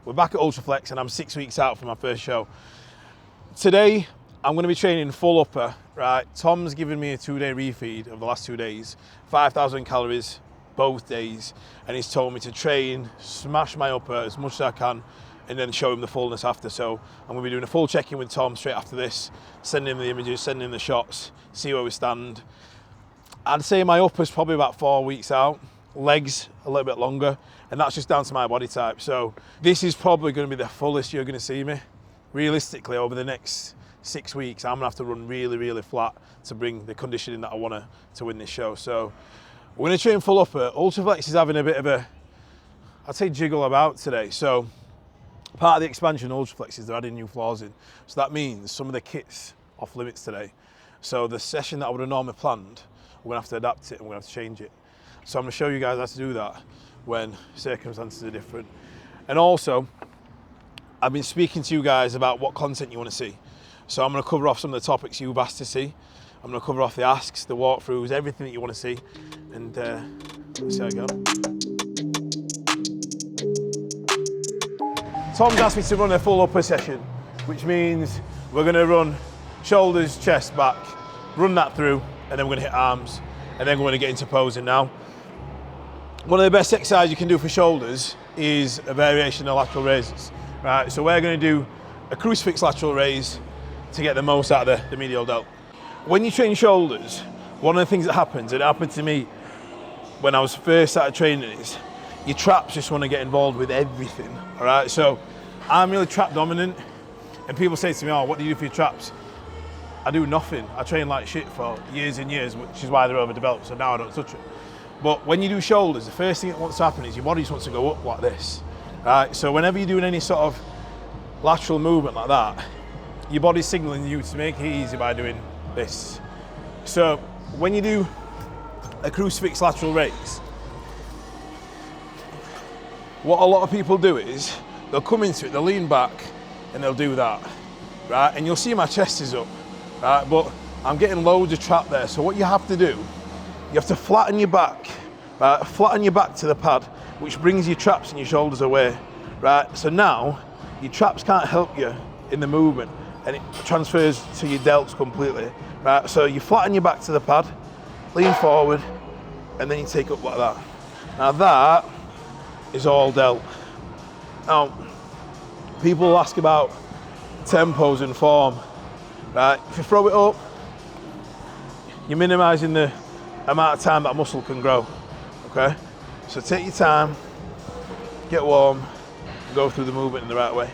We're back at Ultraflex and I'm 6 weeks out from my first show. Today, I'm gonna be training full upper, right? Tom's given me a 2-day refeed of the last 2 days, 5,000 calories both days, and he's told me to train, smash my upper as much as I can, and then show him the fullness after. So I'm gonna be doing a full check-in with Tom straight after this, sending him the images, sending him the shots, see where we stand. I'd say my upper's probably about 4 weeks out, legs a little bit longer, and that's just down to my body type. So this is probably gonna be the fullest you're gonna see me. Realistically, over the next 6 weeks, I'm gonna have to run really, really flat to bring the conditioning that I want to win this show. So we're gonna train full upper. Ultraflex is having a bit of a, I'd say, jiggle about today. So part of the expansion of Ultraflex is they're adding new floors in. So that means some of the kit's off limits today. So the session that I would have normally planned, we're gonna have to adapt it and we're gonna have to change it. So I'm gonna show you guys how to do that when circumstances are different. And also, I've been speaking to you guys about what content you wanna see. So I'm gonna cover off some of the topics you've asked to see. I'm gonna cover off the asks, the walkthroughs, everything that you wanna see. And let's see how it goes. Tom's asked me to run a full upper session, which means we're gonna run shoulders, chest, back, run that through, and then we're gonna hit arms, and then we're gonna get into posing now. One of the best exercises you can do for shoulders is a variation of lateral raises, right? So we're gonna do a crucifix lateral raise to get the most out of the medial delt. When you train shoulders, one of the things that happens, and it happened to me when I was first started training, is your traps just want to get involved with everything, all right? So I'm really trap dominant, and people say to me, oh, what do you do for your traps? I do nothing. I train like shit for years and years, which is why they're overdeveloped, so now I don't touch it. But when you do shoulders, the first thing that wants to happen is your body just wants to go up like this, right? So whenever you're doing any sort of lateral movement like that, your body's signaling you to make it easy by doing this. So when you do a crucifix lateral raise, what a lot of people do is they'll come into it, they'll lean back, and they'll do that, right? And you'll see my chest is up, right? But I'm getting loads of trap there. So what you have to do, you have to flatten your back, right? Flatten your back to the pad, which brings your traps and your shoulders away, right? So now your traps can't help you in the movement, and it transfers to your delts completely, right? So you flatten your back to the pad, lean forward, and then you take up like that. Now that is all delt. Now, people will ask about tempos and form, right? If you throw it up, you're minimizing the amount of time that muscle can grow, okay? So take your time, get warm, and go through the movement in the right way.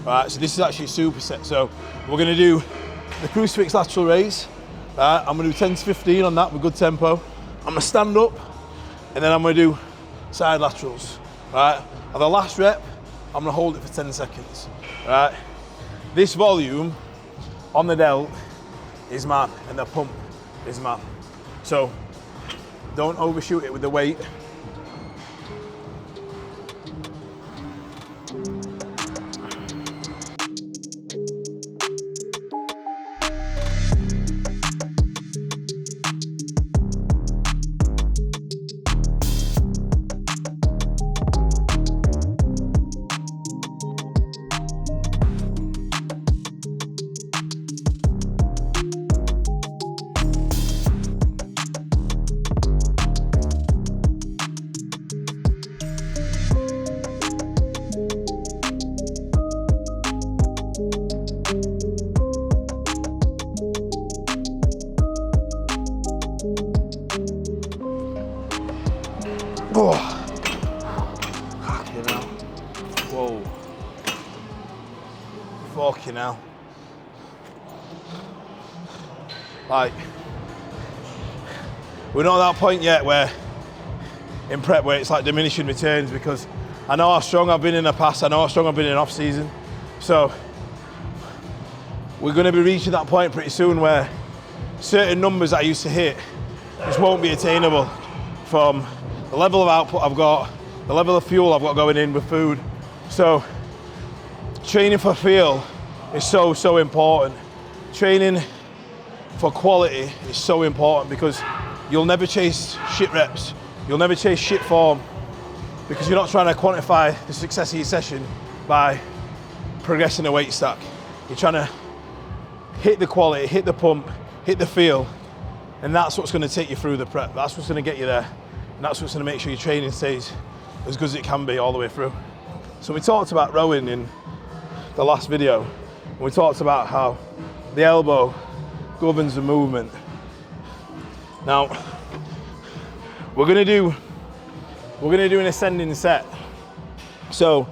Right, so this is actually a superset. So we're gonna do the crucifix lateral raise. Right, I'm gonna do 10 to 15 on that with good tempo. I'm gonna stand up, and then I'm gonna do side laterals. Right, at the last rep, I'm gonna hold it for 10 seconds. Right, this volume on the delt is mad, and the pump is mad. So don't overshoot it with the weight. Fucking hell. Like, we're not at that point yet where, in prep, where it's like diminishing returns, because I know how strong I've been in the past, I know how strong I've been in off season. So, we're gonna be reaching that point pretty soon where certain numbers that I used to hit just won't be attainable from the level of output I've got, the level of fuel I've got going in with food. So, training for feel is so, so important. Training for quality is so important, because you'll never chase shit reps, you'll never chase shit form, because you're not trying to quantify the success of your session by progressing a weight stack. You're trying to hit the quality, hit the pump, hit the feel, and that's what's going to take you through the prep. That's what's going to get you there, and that's what's going to make sure your training stays as good as it can be all the way through. So we talked about rowing in the last video, and we talked about how the elbow governs the movement. Now, we're gonna do an ascending set. So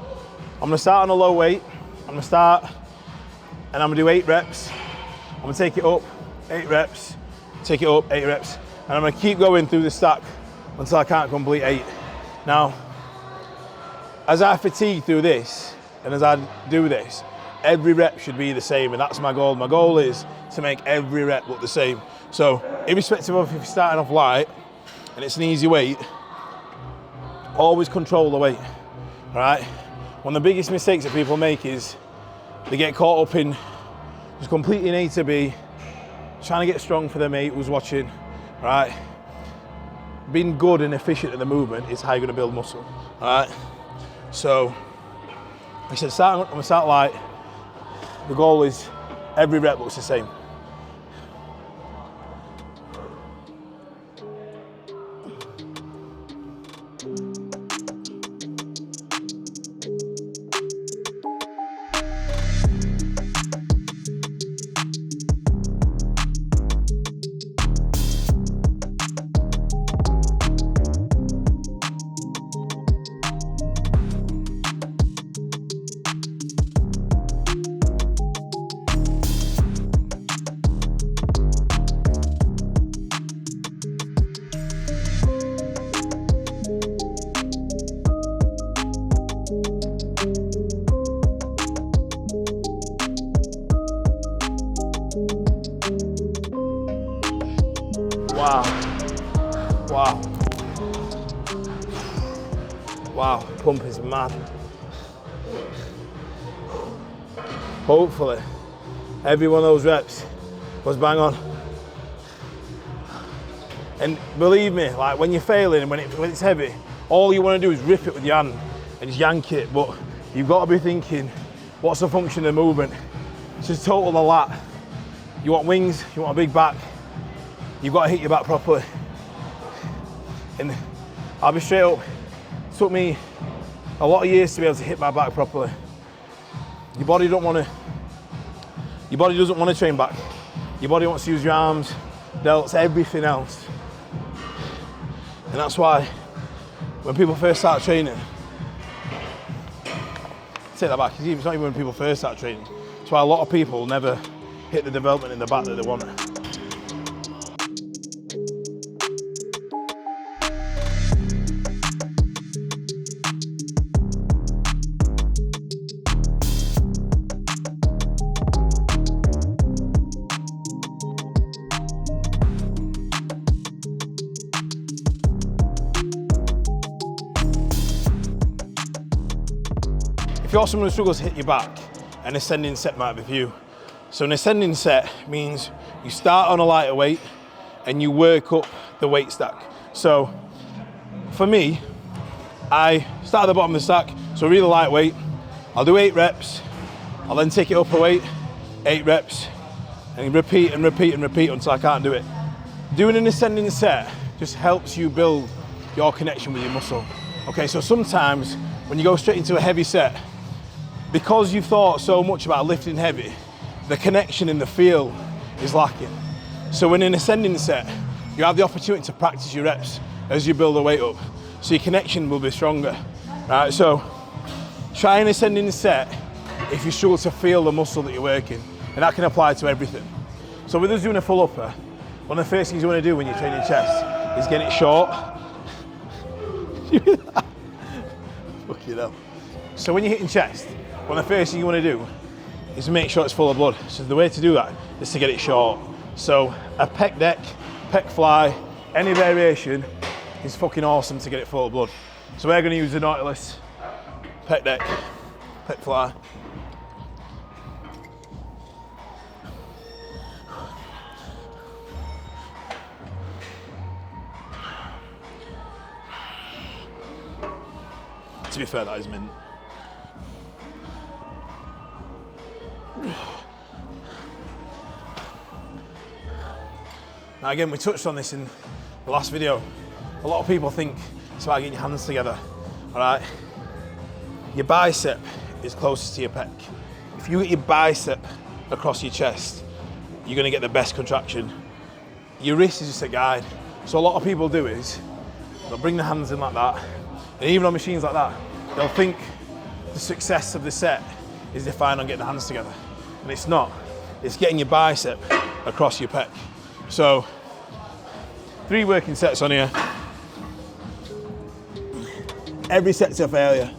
I'm gonna start on a low weight. I'm gonna start and I'm gonna do 8 reps. I'm gonna take it up, 8 reps, take it up, 8 reps, and I'm gonna keep going through the stack until I can't complete 8. Now, as I fatigue through this, and as I do this, every rep should be the same, and that's my goal. My goal is to make every rep look the same. So, irrespective of if you're starting off light and it's an easy weight, always control the weight, all right? One of the biggest mistakes that people make is they get caught up in just completing A to B, trying to get strong for their mate who's watching, all right? Being good and efficient in the movement is how you're gonna build muscle, all right? So, like I said, I'm gonna start light. The goal is every rep looks the same. Wow. Wow. Wow, pump is mad. Hopefully, every one of those reps was bang on. And believe me, like when you're failing and when it's heavy, all you want to do is rip it with your hand and just yank it. But you've got to be thinking, what's the function of the movement? It's just total the lat. You want wings, you want a big back, you've got to hit your back properly. And I'll be straight up, it took me a lot of years to be able to hit my back properly. Your body doesn't want to train back. Your body wants to use your arms, delts, everything else. And that's why when people first start training, take that back, it's not even when people first start training. That's why a lot of people never hit the development in the back that they want. If you're someone who struggles to hit your back, an ascending set might be for you. So an ascending set means you start on a lighter weight and you work up the weight stack. So for me, I start at the bottom of the stack, so really lightweight. I'll do 8 reps, I'll then take it up a weight, 8 reps, and repeat and repeat and repeat until I can't do it. Doing an ascending set just helps you build your connection with your muscle. Okay, so sometimes when you go straight into a heavy set, because you've thought so much about lifting heavy, the connection and the feel is lacking. So in an ascending set, you have the opportunity to practice your reps as you build the weight up, so your connection will be stronger. Right, so try an ascending set if you struggle to feel the muscle that you're working. And that can apply to everything. So with us doing a full upper, one of the first things you want to do when you're training chest is get it short. Fuck you know. So when you're hitting chest, one of the first things you want to do is make sure it's full of blood. So the way to do that is to get it short. So a pec deck, pec fly, any variation is fucking awesome to get it full of blood. So we're going to use the Nautilus pec deck, pec fly. To be fair, that is mint. Now again, we touched on this in the last video. A lot of people think it's about getting your hands together, all right? Your bicep is closest to your pec. If you get your bicep across your chest, you're gonna get the best contraction. Your wrist is just a guide. So a lot of people do is, they'll bring the hands in like that, and even on machines like that, they'll think the success of the set is defined on getting the hands together. And it's not. It's getting your bicep across your pec. So, 3 working sets on here. Every set's a failure.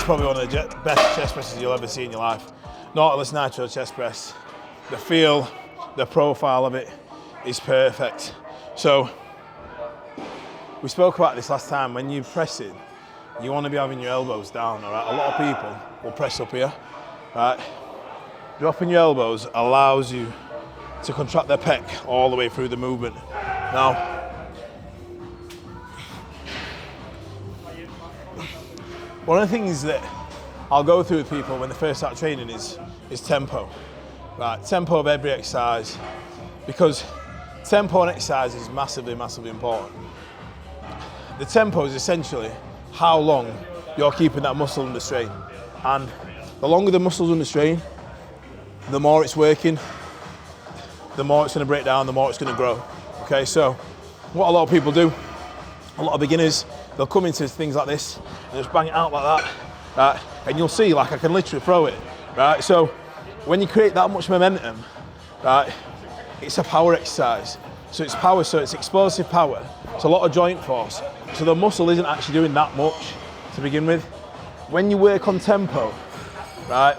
Probably one of the best chest presses you'll ever see in your life. Nautilus Nitro chest press. The feel, the profile of it is perfect. So, we spoke about this last time. When you press it, you want to be having your elbows down, all right? A lot of people will press up here, right? Dropping your elbows allows you to contract their pec all the way through the movement. Now, one of the things that I'll go through with people when they first start training is tempo. Right, tempo of every exercise, because tempo on exercise is massively, massively important. The tempo is essentially how long you're keeping that muscle under strain. And the longer the muscle's under strain, the more it's working, the more it's going to break down, the more it's going to grow. Okay, so what a lot of people do, a lot of beginners, they'll come into things like this and just bang it out like that, right? And you'll see, like, I can literally throw it, right? So when you create that much momentum, right, it's a power exercise. So it's power, so it's explosive power. It's a lot of joint force. So the muscle isn't actually doing that much to begin with. When you work on tempo, right,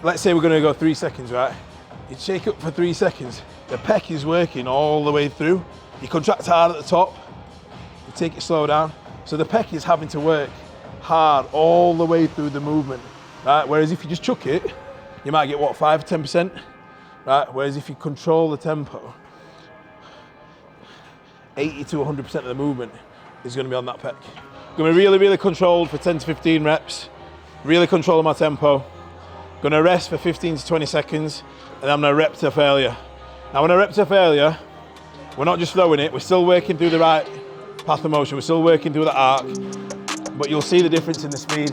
let's say we're gonna go 3 seconds, right? You shake up for 3 seconds, the pec is working all the way through. You contract hard at the top, you take it slow down. So the pec is having to work hard all the way through the movement, right? Whereas if you just chuck it, you might get what, 5 or 10%, right? Whereas if you control the tempo, 80 to 100% of the movement is gonna be on that pec. Gonna be really, really controlled for 10 to 15 reps, really controlling my tempo, Gonna rest for 15 to 20 seconds, and I'm gonna rep to failure. Now when I rep to failure, we're not just throwing it, we're still working through the right path of motion, we're still working through the arc, but you'll see the difference in the speed.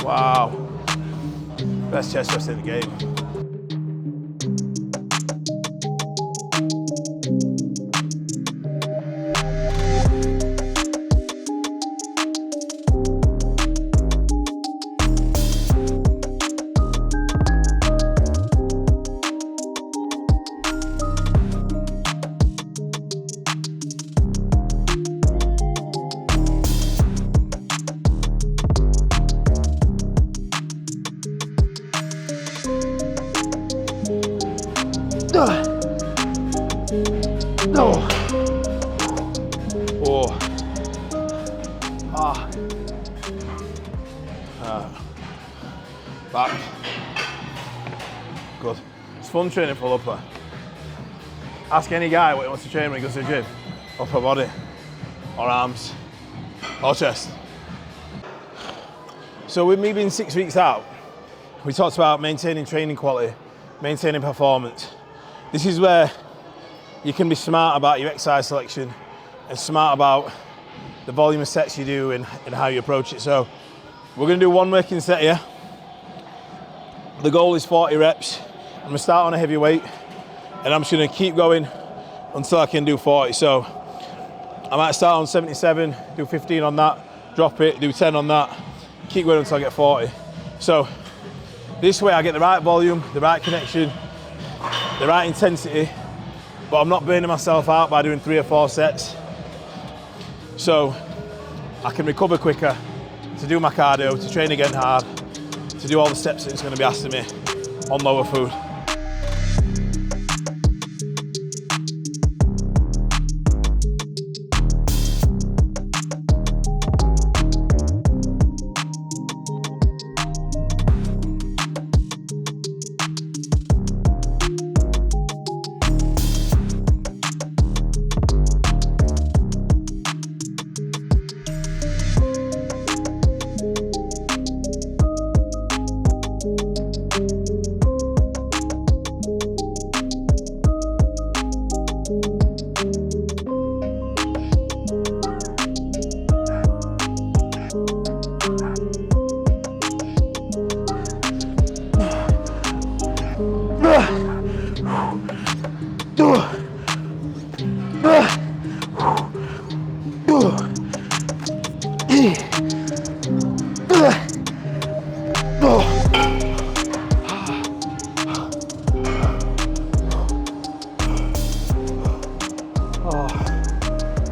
Wow, best chest thrust in the game. Back. Good. It's fun training full upper. Ask any guy what he wants to train when he goes to the gym. Upper body, or arms, or chest. So with me being 6 weeks out, we talked about maintaining training quality, maintaining performance. This is where you can be smart about your exercise selection and smart about the volume of sets you do and how you approach it. So we're gonna do one working set here. The goal is 40 reps. I'm gonna start on a heavy weight and I'm just gonna keep going until I can do 40. So I might start on 77, do 15 on that, drop it, do 10 on that, keep going until I get 40. So this way I get the right volume, the right connection, the right intensity, but I'm not burning myself out by doing 3 or 4 sets. So I can recover quicker to do my cardio, to train again hard, to do all the steps that it's going to be asked of me on lower food.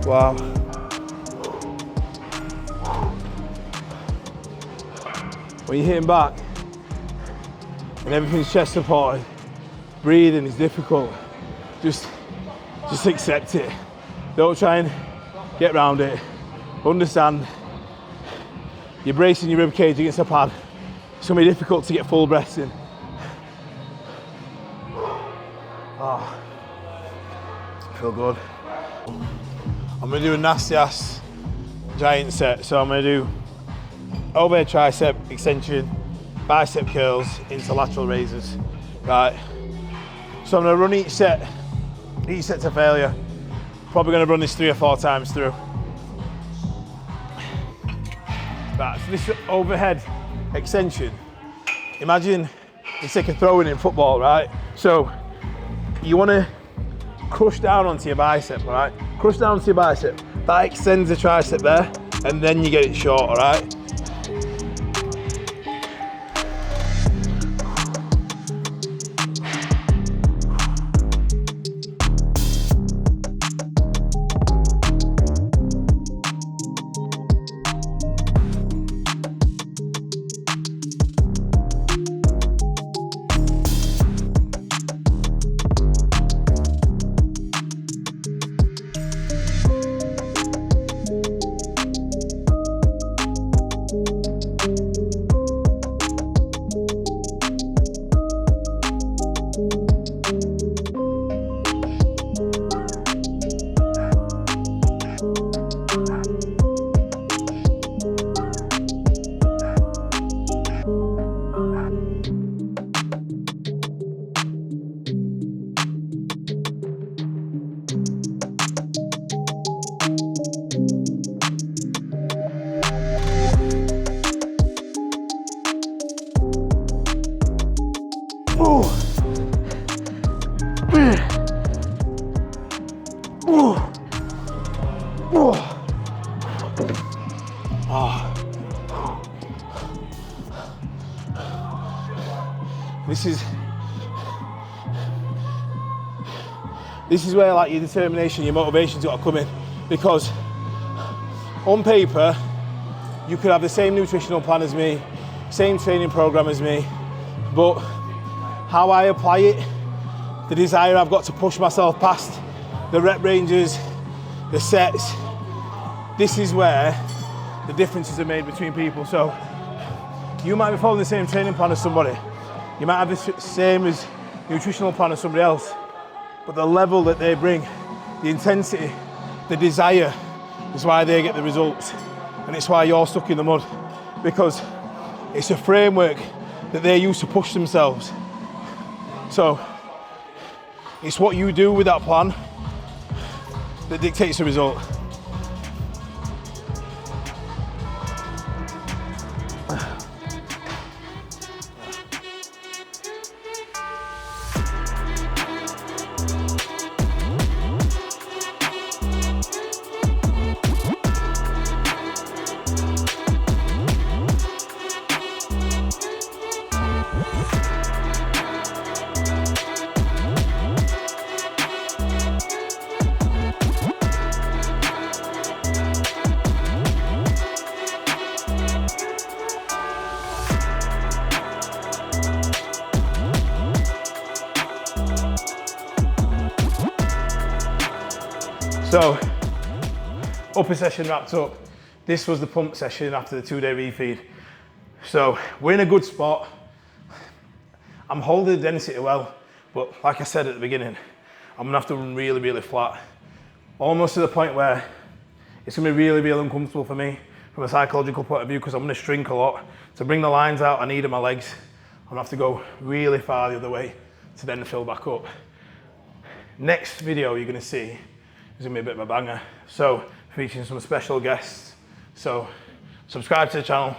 Wow. When you're hitting back and everything's chest supported, breathing is difficult. Just accept it. Don't try and get around it. Understand you're bracing your rib cage against a pad. It's gonna be difficult to get full breaths in. Oh, feel good. I'm gonna do a nasty ass giant set. So I'm gonna do overhead tricep extension, bicep curls into lateral raises, right? So I'm gonna run each set to failure. Probably gonna run this 3 or 4 times through. Right, so this overhead extension, imagine it's like a throwing in football, right? So you wanna crush down onto your bicep, right? Crush down onto your bicep. That extends the tricep there. and then you get it short, all right? This is where like your determination, your motivation's got to come in, because on paper you could have the same nutritional plan as me, same training program as me, but how I apply it, the desire I've got to push myself past the rep ranges, the sets, this is where the differences are made between people. So you might be following the same training plan as somebody, you might have the same as nutritional plan as somebody else, but the level that they bring, the intensity, the desire is why they get the results, and it's why you're stuck in the mud, because it's a framework that they use to push themselves. So it's what you do with that plan that dictates the result. So, upper session wrapped up. This was the pump session after the 2-day refeed. So, we're in a good spot. I'm holding the density well, but like I said at the beginning, I'm gonna have to run really, really flat. Almost to the point where it's gonna be really, really uncomfortable for me from a psychological point of view, because I'm gonna shrink a lot. To bring the lines out I need in my legs, I'm gonna have to go really far the other way to then fill back up. Next video you're gonna see is gonna be a bit of a banger. So, featuring some special guests. So, subscribe to the channel,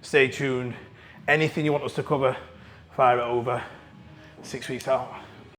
stay tuned. Anything you want us to cover, fire it over. 6 weeks out.